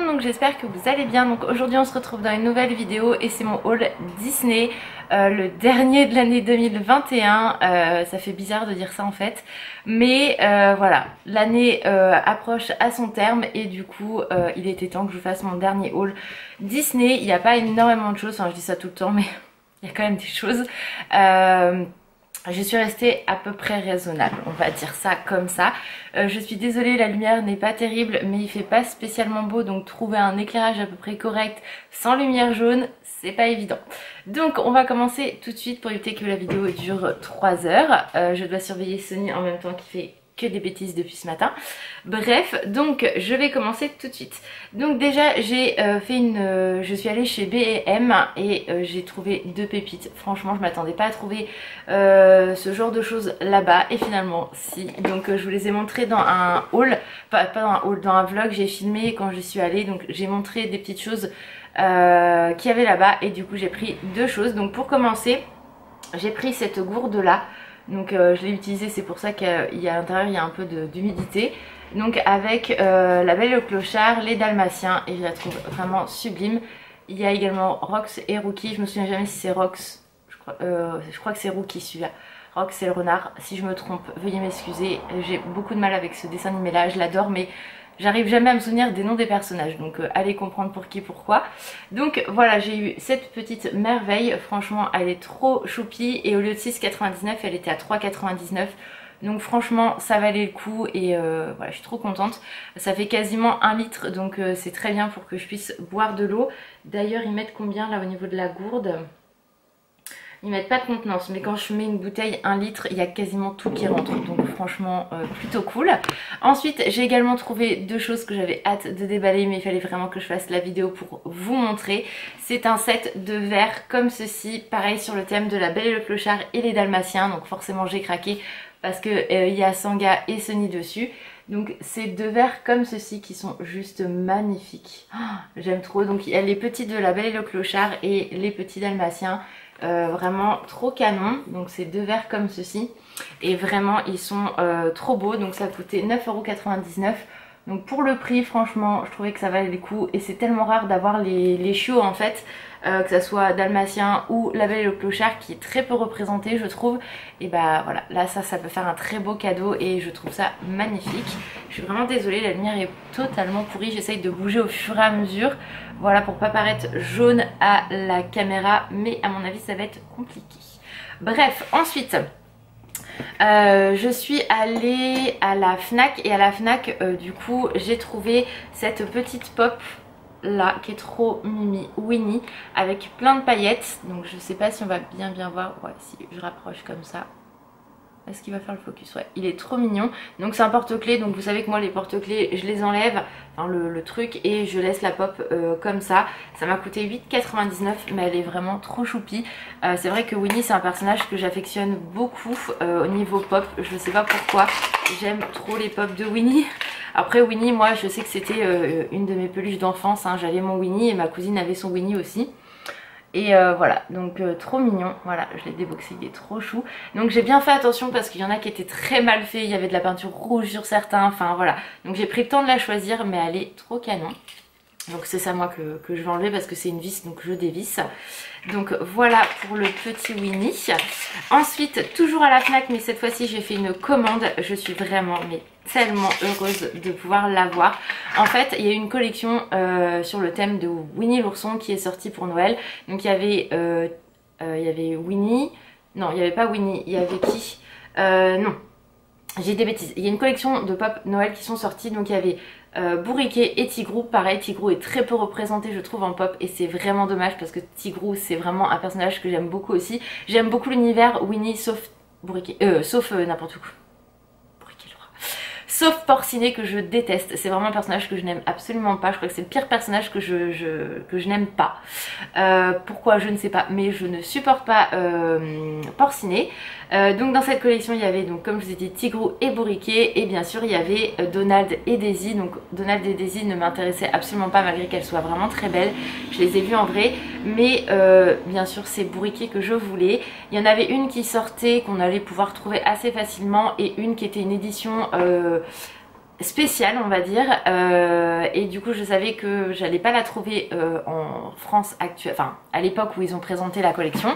donc j'espère que vous allez bien. Donc aujourd'hui on se retrouve dans une nouvelle vidéo et c'est mon haul Disney, le dernier de l'année 2021. Ça fait bizarre de dire ça en fait, mais voilà, l'année approche à son terme et du coup il était temps que je fasse mon dernier haul Disney. Il n'y a pas énormément de choses, enfin je dis ça tout le temps mais il y a quand même des choses. Je suis restée à peu près raisonnable, on va dire ça comme ça. Je suis désolée, la lumière n'est pas terrible, mais il fait pas spécialement beau, donc trouver un éclairage à peu près correct sans lumière jaune, c'est pas évident. Donc on va commencer tout de suite pour éviter que la vidéo dure 3 heures. Je dois surveiller Sony en même temps qu'il fait que des bêtises depuis ce matin. Bref, donc je vais commencer tout de suite. Donc déjà j'ai je suis allée chez B&M et j'ai trouvé 2 pépites. Franchement je m'attendais pas à trouver ce genre de choses là-bas et finalement si. Donc je vous les ai montrées dans un haul, pas dans un haul, dans un vlog. J'ai filmé quand je suis allée, donc j'ai montré des petites choses qu'il y avait là-bas et du coup j'ai pris 2 choses. Donc pour commencer j'ai pris cette gourde là. Donc je l'ai utilisée, c'est pour ça qu'à l'intérieur il y a un peu d'humidité. Donc avec la Belle et le Clochard, les Dalmatiens, et je la trouve vraiment sublime. Il y a également Rox et Rookie, je me souviens jamais si c'est Rox, je crois que c'est Rookie celui-là. Rox c'est le renard, si je me trompe veuillez m'excuser, j'ai beaucoup de mal avec ce dessin animé là, je l'adore mais j'arrive jamais à me souvenir des noms des personnages, donc allez comprendre pour qui, pourquoi. Donc voilà, j'ai eu cette petite merveille, franchement elle est trop choupie et au lieu de 6,99 elle était à 3,99. Donc franchement ça valait le coup et voilà, je suis trop contente. Ça fait quasiment 1 litre, donc c'est très bien pour que je puisse boire de l'eau. D'ailleurs ils mettent combien là au niveau de la gourde ? Ils mettent pas de contenance, mais quand je mets une bouteille 1 litre, il y a quasiment tout qui rentre, donc franchement plutôt cool. Ensuite j'ai également trouvé 2 choses que j'avais hâte de déballer, mais il fallait vraiment que je fasse la vidéo pour vous montrer. C'est un set de verres comme ceci, pareil sur le thème de la Belle et le Clochard et les Dalmatiens, donc forcément j'ai craqué parce que il y a Sanga et Sony dessus. Donc c'est 2 verres comme ceci qui sont juste magnifiques. Oh, j'aime trop. Donc il y a les petits de la Belle et le Clochard et les petits Dalmatiens. Vraiment trop canon. Donc c'est 2 verres comme ceci et vraiment ils sont trop beaux. Donc ça coûtait 9,99 €. Donc pour le prix franchement je trouvais que ça valait le coup et c'est tellement rare d'avoir les chiots en fait, que ça soit Dalmatien ou la Belle et le Clochard qui est très peu représenté je trouve. Et bah voilà, là ça peut faire un très beau cadeau et je trouve ça magnifique. Je suis vraiment désolée, la lumière est totalement pourrie, j'essaye de bouger au fur et à mesure. Voilà, pour pas paraître jaune à la caméra, mais à mon avis ça va être compliqué. Bref, ensuite je suis allée à la Fnac et à la Fnac du coup j'ai trouvé cette petite pop là qui est trop mimi, Winnie, avec plein de paillettes. Donc je sais pas si on va bien voir, ouais si je rapproche comme ça. Est-ce qu'il va faire le focus? Ouais, il est trop mignon. Donc c'est un porte-clés, donc vous savez que moi les porte-clés je les enlève, enfin le truc, et je laisse la pop comme ça. Ça m'a coûté 8,99 € mais elle est vraiment trop choupie. C'est vrai que Winnie c'est un personnage que j'affectionne beaucoup au niveau pop. Je sais pas pourquoi, j'aime trop les pop de Winnie. Après Winnie, moi je sais que c'était une de mes peluches d'enfance, hein. J'avais mon Winnie et ma cousine avait son Winnie aussi. Et voilà, donc trop mignon, voilà, je l'ai déboxé, il est trop chou. Donc j'ai bien fait attention parce qu'il y en a qui étaient très mal faits, il y avait de la peinture rouge sur certains, enfin voilà. Donc j'ai pris le temps de la choisir, mais elle est trop canon. Donc c'est ça moi que je vais enlever parce que c'est une vis, donc je dévisse. Donc voilà pour le petit Winnie. Ensuite, toujours à la Fnac, mais cette fois-ci j'ai fait une commande. Je suis vraiment mais tellement heureuse de pouvoir l'avoir. En fait, il y a une collection sur le thème de Winnie l'ourson qui est sortie pour Noël. Donc il y avait Winnie. Non, il n'y avait pas Winnie. Il y avait qui? Non. J'ai des bêtises. Il y a une collection de pop Noël qui sont sorties. Donc il y avait Bourriquet et Tigrou. Pareil, Tigrou est très peu représenté je trouve en pop et c'est vraiment dommage parce que Tigrou c'est vraiment un personnage que j'aime beaucoup aussi. J'aime beaucoup l'univers Winnie sauf Bourriquet, sauf n'importe quoi. Sauf Porcinet que je déteste, c'est vraiment un personnage que je n'aime absolument pas, je crois que c'est le pire personnage que je n'aime pas. Pourquoi je ne sais pas, mais je ne supporte pas Porcinet. Donc dans cette collection il y avait donc comme je vous ai dit Tigrou et Bourriquet et bien sûr il y avait Donald et Daisy. Donc Donald et Daisy ne m'intéressaient absolument pas malgré qu'elles soient vraiment très belles, je les ai vues en vrai, mais bien sûr c'est Bourriquet que je voulais. Il y en avait une qui sortait qu'on allait pouvoir trouver assez facilement et une qui était une édition spéciale on va dire, et du coup je savais que j'allais pas la trouver en France actuelle, enfin à l'époque où ils ont présenté la collection,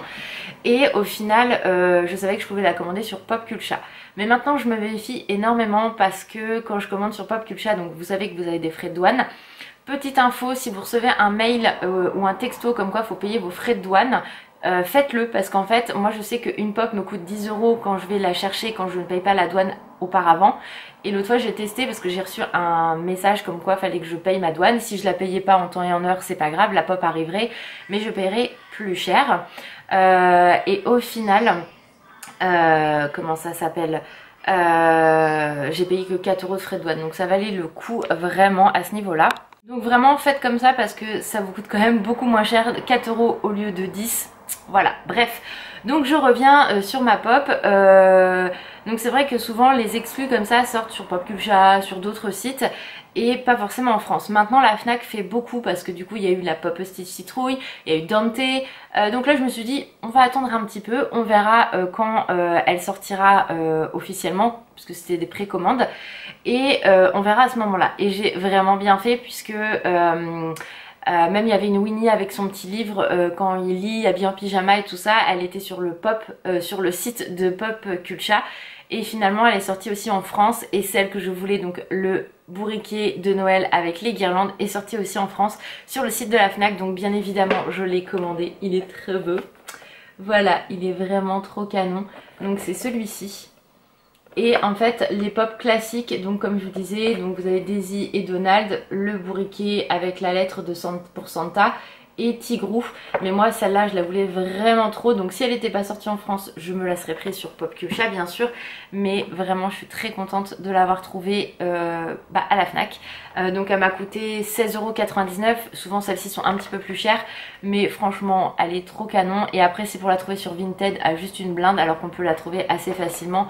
et au final je savais que je pouvais la commander sur Popculcha. Mais maintenant je me méfie énormément parce que quand je commande sur Popculcha, donc vous savez que vous avez des frais de douane. Petite info, si vous recevez un mail ou un texto comme quoi il faut payer vos frais de douane, faites-le, parce qu'en fait moi je sais qu'une pop me coûte 10 € quand je vais la chercher, quand je ne paye pas la douane auparavant. Et l'autre fois j'ai testé parce que j'ai reçu un message comme quoi il fallait que je paye ma douane. Si je la payais pas en temps et en heure, c'est pas grave, la pop arriverait, mais je paierais plus cher. Et au final, comment ça s'appelle, j'ai payé que 4 € de frais de douane, donc ça valait le coup vraiment à ce niveau là. Donc vraiment faites comme ça parce que ça vous coûte quand même beaucoup moins cher, 4 € au lieu de 10. Voilà, bref. Donc je reviens sur ma pop. Donc c'est vrai que souvent les exclus comme ça sortent sur Popculcha, sur d'autres sites, et pas forcément en France. Maintenant la Fnac fait beaucoup parce que du coup il y a eu la pop Stitch Citrouille, il y a eu Dante. Donc là je me suis dit on va attendre un petit peu, on verra quand elle sortira officiellement, puisque c'était des précommandes, et on verra à ce moment là. Et j'ai vraiment bien fait puisque même il y avait une Winnie avec son petit livre quand il lit habillé en pyjama et tout ça, elle était sur le sur le site de Popculcha, et finalement elle est sortie aussi en France, et celle que je voulais, donc le bourriquet de Noël avec les guirlandes, est sortie aussi en France sur le site de la Fnac, donc bien évidemment je l'ai commandé, il est très beau. Voilà, il est vraiment trop canon, donc c'est celui-ci. Et en fait les pop classiques, donc comme je vous disais, donc vous avez Daisy et Donald, le bourriquet avec la lettre de pour Santa et Tigrou. Mais moi celle-là je la voulais vraiment trop, donc si elle n'était pas sortie en France je me la serais prise sur Popculcha bien sûr, mais vraiment je suis très contente de l'avoir trouvée à la Fnac. Donc elle m'a coûté 16,99 €, souvent celles-ci sont un petit peu plus chères, mais franchement elle est trop canon. Et après c'est pour la trouver sur Vinted à juste une blinde, alors qu'on peut la trouver assez facilement.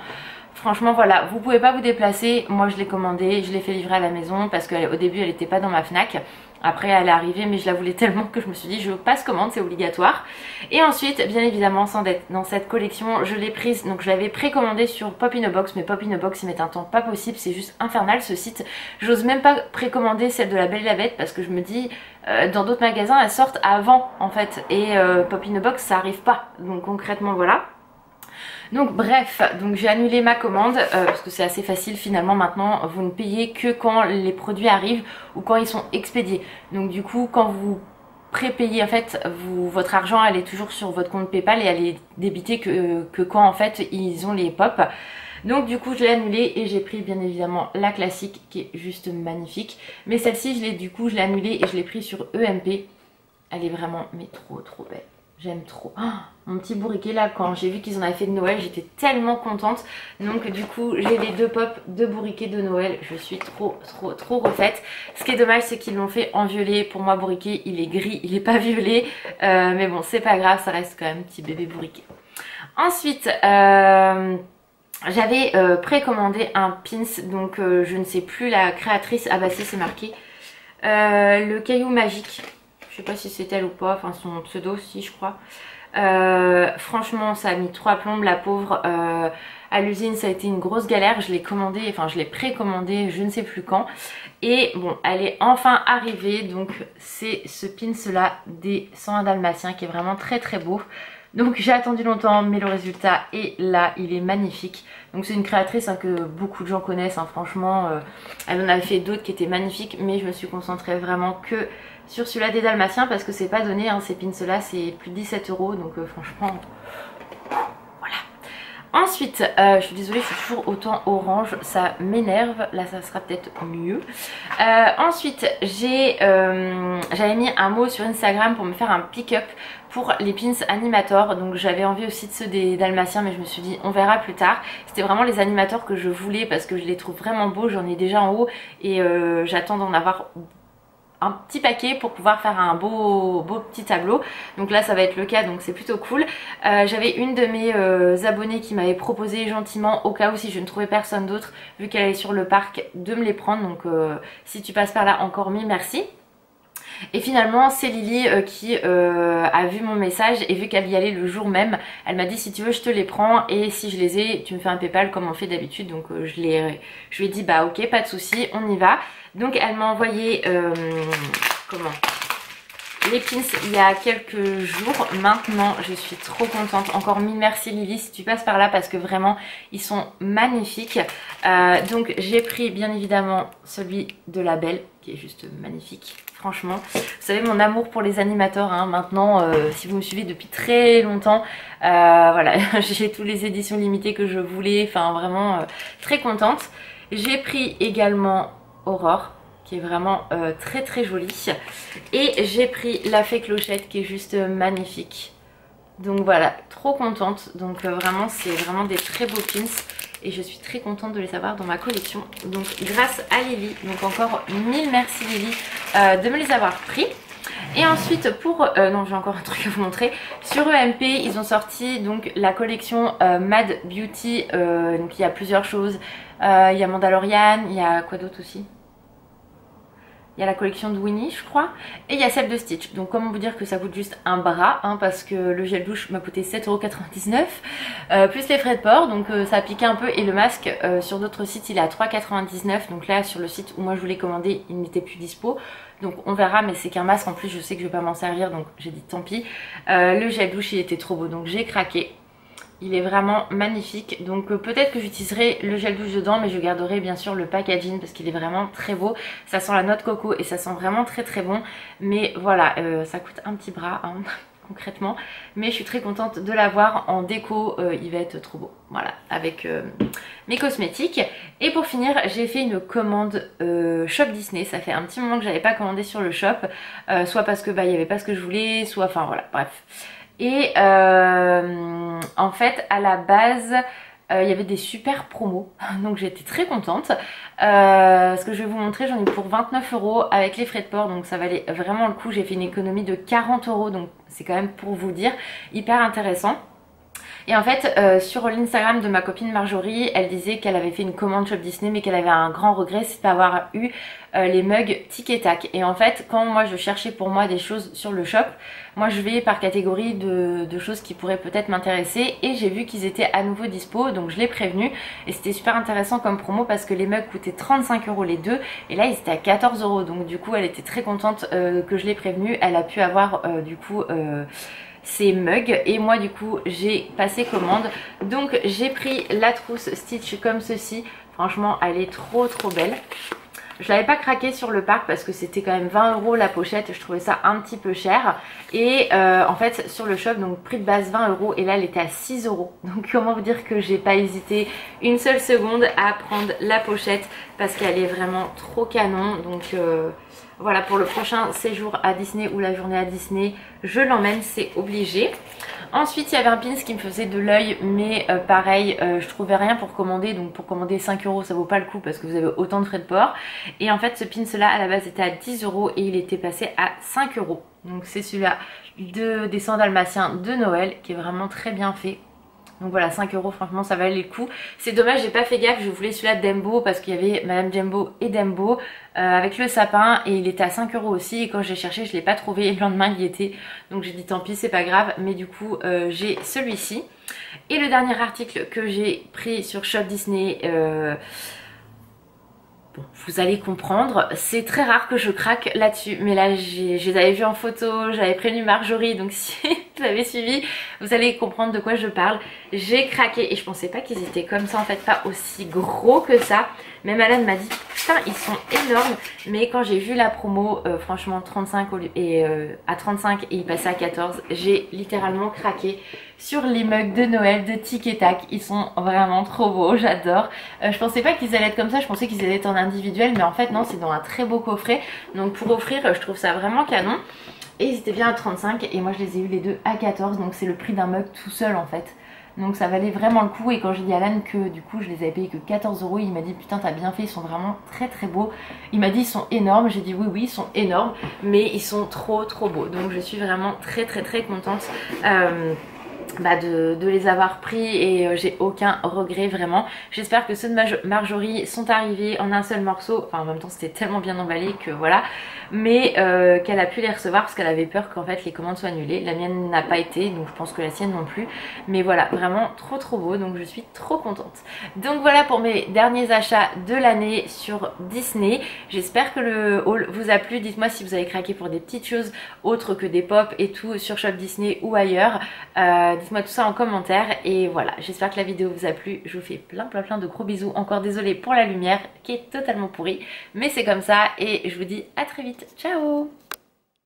Franchement voilà, vous pouvez pas vous déplacer, moi je l'ai commandée, je l'ai fait livrer à la maison parce qu'au début elle n'était pas dans ma Fnac. Après elle est arrivée, mais je la voulais tellement que je me suis dit je passe commande, c'est obligatoire. Et ensuite bien évidemment sans être dans cette collection, je l'ai prise, donc je l'avais précommandée sur Pop in a Box, mais Pop in a Box ils mettent un temps pas possible, c'est juste infernal ce site. J'ose même pas précommander celle de la Belle et la Bête parce que je me dis dans d'autres magasins elles sortent avant en fait, et Pop in a Box ça arrive pas, donc concrètement voilà. Donc bref, donc j'ai annulé ma commande parce que c'est assez facile finalement maintenant, vous ne payez que quand les produits arrivent ou quand ils sont expédiés. Donc du coup quand vous prépayez en fait, votre argent elle est toujours sur votre compte PayPal et elle est débitée que quand en fait ils ont les pop. Donc du coup je l'ai annulée et j'ai pris bien évidemment la classique qui est juste magnifique. Mais celle-ci je l'ai annulée et je l'ai pris sur EMP. Elle est vraiment mais trop belle. J'aime trop. Oh, mon petit bourriquet là, quand j'ai vu qu'ils en avaient fait de Noël, j'étais tellement contente. Donc du coup, j'ai les deux pop de bourriquet de Noël. Je suis trop refaite. Ce qui est dommage, c'est qu'ils l'ont fait en violet. Pour moi, bourriquet, il est gris, il est pas violet. Mais bon, c'est pas grave, ça reste quand même petit bébé bourriquet. Ensuite, j'avais précommandé un pins. Donc je ne sais plus la créatrice. Ah bah si, c'est marqué. Le caillou magique. Je sais pas si c'est elle ou pas, enfin son pseudo si je crois. Franchement ça a mis 3 plombes la pauvre. À l'usine ça a été une grosse galère, je l'ai commandé, enfin je l'ai précommandé je ne sais plus quand. Et bon elle est enfin arrivée, donc c'est ce pins là des 101 Dalmatiens qui est vraiment très beau. Donc j'ai attendu longtemps mais le résultat est là, il est magnifique. Donc c'est une créatrice hein, que beaucoup de gens connaissent hein, franchement. Elle en avait fait d'autres qui étaient magnifiques, mais je me suis concentrée vraiment que sur celui-là des Dalmatiens parce que c'est pas donné, hein, ces pins là c'est plus de 17 €, donc franchement voilà. Ensuite je suis désolée, je suis toujours autant orange, ça m'énerve, là ça sera peut-être mieux. Ensuite j'avais mis un mot sur Instagram pour me faire un pick-up pour les pins animators, donc j'avais envie aussi de ceux des Dalmatiens, mais je me suis dit on verra plus tard. C'était vraiment les animators que je voulais parce que je les trouve vraiment beaux, j'en ai déjà en haut et j'attends d'en avoir un petit paquet pour pouvoir faire un beau petit tableau. Donc là ça va être le cas, donc c'est plutôt cool. J'avais une de mes abonnées qui m'avait proposé gentiment, au cas où si je ne trouvais personne d'autre, vu qu'elle est sur le parc, de me les prendre. Donc si tu passes par là, encore mille merci. Et finalement c'est Lily qui a vu mon message et vu qu'elle y allait le jour même, elle m'a dit si tu veux je te les prends et si je les ai tu me fais un PayPal comme on fait d'habitude. Donc je lui ai dit bah ok pas de souci, on y va. Donc elle m'a envoyé les pins il y a quelques jours. Maintenant je suis trop contente, encore mille merci Lily si tu passes par là parce que vraiment ils sont magnifiques. Donc j'ai pris bien évidemment celui de la Belle qui est juste magnifique. Franchement, vous savez mon amour pour les animateurs hein. Maintenant si vous me suivez depuis très longtemps, voilà j'ai toutes les éditions limitées que je voulais, enfin vraiment très contente. J'ai pris également Aurore qui est vraiment très très jolie et j'ai pris la Fée Clochette qui est juste magnifique. Donc voilà, trop contente. Donc vraiment c'est vraiment des très beaux pins et je suis très contente de les avoir dans ma collection. Donc grâce à Lily, donc encore mille merci Lily de me les avoir pris. Et ensuite pour, non j'ai encore un truc à vous montrer, sur EMP ils ont sorti donc la collection Mad Beauty, donc il y a plusieurs choses, il y a Mandalorian, il y a quoi d'autre aussi? Il y a la collection de Winnie je crois et il y a celle de Stitch. Donc comment vous dire que ça coûte juste un bras hein, parce que le gel douche m'a coûté 7,99€ plus les frais de port donc ça a piqué un peu. Et le masque sur d'autres sites il est à 3,99€. Donc là sur le site où moi je voulais commander il n'était plus dispo. Donc on verra mais c'est qu'un masque en plus je sais que je vais pas m'en servir donc j'ai dit tant pis. Le gel douche il était trop beau donc j'ai craqué. Il est vraiment magnifique. Donc peut-être que j'utiliserai le gel douche dedans mais je garderai bien sûr le packaging parce qu'il est vraiment très beau. Ça sent la noix de coco et ça sent vraiment très très bon. Mais voilà, ça coûte un petit bras hein, concrètement. Mais je suis très contente de l'avoir en déco. Il va être trop beau. Voilà, avec mes cosmétiques. Et pour finir, j'ai fait une commande Shop Disney. Ça fait un petit moment que j'avais pas commandé sur le shop. Soit parce que bah, il n'y avait pas ce que je voulais, soit enfin voilà, bref. Et en fait à la base il y avait des super promos donc j'étais très contente. Ce que je vais vous montrer, j'en ai pour 29€ avec les frais de port donc ça valait vraiment le coup. J'ai fait une économie de 40€ donc c'est quand même pour vous dire hyper intéressant. Et en fait sur l'Instagram de ma copine Marjorie, elle disait qu'elle avait fait une commande Shop Disney mais qu'elle avait un grand regret, c'est d'avoir eu les mugs Tic et Tac. Et en fait quand moi je cherchais pour moi des choses sur le shop, moi je vais par catégorie de choses qui pourraient peut-être m'intéresser et j'ai vu qu'ils étaient à nouveau dispo donc je l'ai prévenu. Et c'était super intéressant comme promo parce que les mugs coûtaient 35€ les deux et là ils étaient à 14€ donc du coup elle était très contente que je l'ai prévenue. Elle a pu avoir du coup ces mugs et moi du coup j'ai passé commande. Donc j'ai pris la trousse Stitch comme ceci. Franchement elle est trop belle. Je l'avais pas craqué sur le parc parce que c'était quand même 20€ la pochette. Je trouvais ça un petit peu cher. Et en fait sur le shop donc prix de base 20€ et là elle était à 6€. Donc comment vous dire que j'ai pas hésité une seule seconde à prendre la pochette parce qu'elle est vraiment trop canon. Donc voilà, pour le prochain séjour à Disney ou la journée à Disney, je l'emmène, c'est obligé. Ensuite, il y avait un pins qui me faisait de l'œil, mais pareil, je trouvais rien pour commander. Donc pour commander 5€, ça vaut pas le coup parce que vous avez autant de frais de port. Et en fait, ce pins là, à la base, était à 10€ et il était passé à 5€. Donc c'est celui-là des 100 dalmatiens de Noël qui est vraiment très bien fait. Donc voilà, 5€, franchement ça valait le coup. C'est dommage, j'ai pas fait gaffe, je voulais celui-là de Dembo parce qu'il y avait Madame Jumbo et Dembo avec le sapin et il était à 5€ aussi. Et quand j'ai cherché, je l'ai pas trouvé et le lendemain il y était. Donc j'ai dit tant pis, c'est pas grave. Mais du coup, j'ai celui-ci. Et le dernier article que j'ai pris sur Shop Disney, bon, vous allez comprendre, c'est très rare que je craque là-dessus, mais là je les avais vus en photo, j'avais prévenu Marjorie, donc si vous avez suivi, vous allez comprendre de quoi je parle. J'ai craqué et je pensais pas qu'ils étaient comme ça en fait, pas aussi gros que ça. Même Alan m'a dit putain ils sont énormes, mais quand j'ai vu la promo, franchement 35 et à 35 et il passait à 14, j'ai littéralement craqué sur les mugs de Noël de Tic et Tac. Ils sont vraiment trop beaux, j'adore. Je pensais pas qu'ils allaient être comme ça, je pensais qu'ils allaient être en individuel, mais en fait non, c'est dans un très beau coffret. Donc pour offrir, je trouve ça vraiment canon. Et ils étaient bien à 35 et moi je les ai eu les deux à 14, donc c'est le prix d'un mug tout seul en fait. Donc ça valait vraiment le coup. Et quand j'ai dit à Alan que du coup je les avais payés que 14€, il m'a dit putain t'as bien fait, ils sont vraiment très beaux. Il m'a dit ils sont énormes, j'ai dit oui ils sont énormes, mais ils sont trop beaux. Donc je suis vraiment très contente de les avoir pris et j'ai aucun regret vraiment. J'espère que ceux de Marjorie sont arrivés en un seul morceau. Enfin en même temps c'était tellement bien emballé que voilà. mais qu'elle a pu les recevoir parce qu'elle avait peur qu'en fait les commandes soient annulées. La mienne n'a pas été, donc je pense que la sienne non plus, mais voilà, vraiment trop beau, donc je suis trop contente. Donc voilà pour mes derniers achats de l'année sur Disney. J'espère que le haul vous a plu. Dites-moi si vous avez craqué pour des petites choses autres que des pop et tout sur Shop Disney ou ailleurs. Dites-moi tout ça en commentaire et voilà, j'espère que la vidéo vous a plu. Je vous fais plein de gros bisous. Encore désolée pour la lumière qui est totalement pourrie, mais c'est comme ça et je vous dis à très vite. Ciao!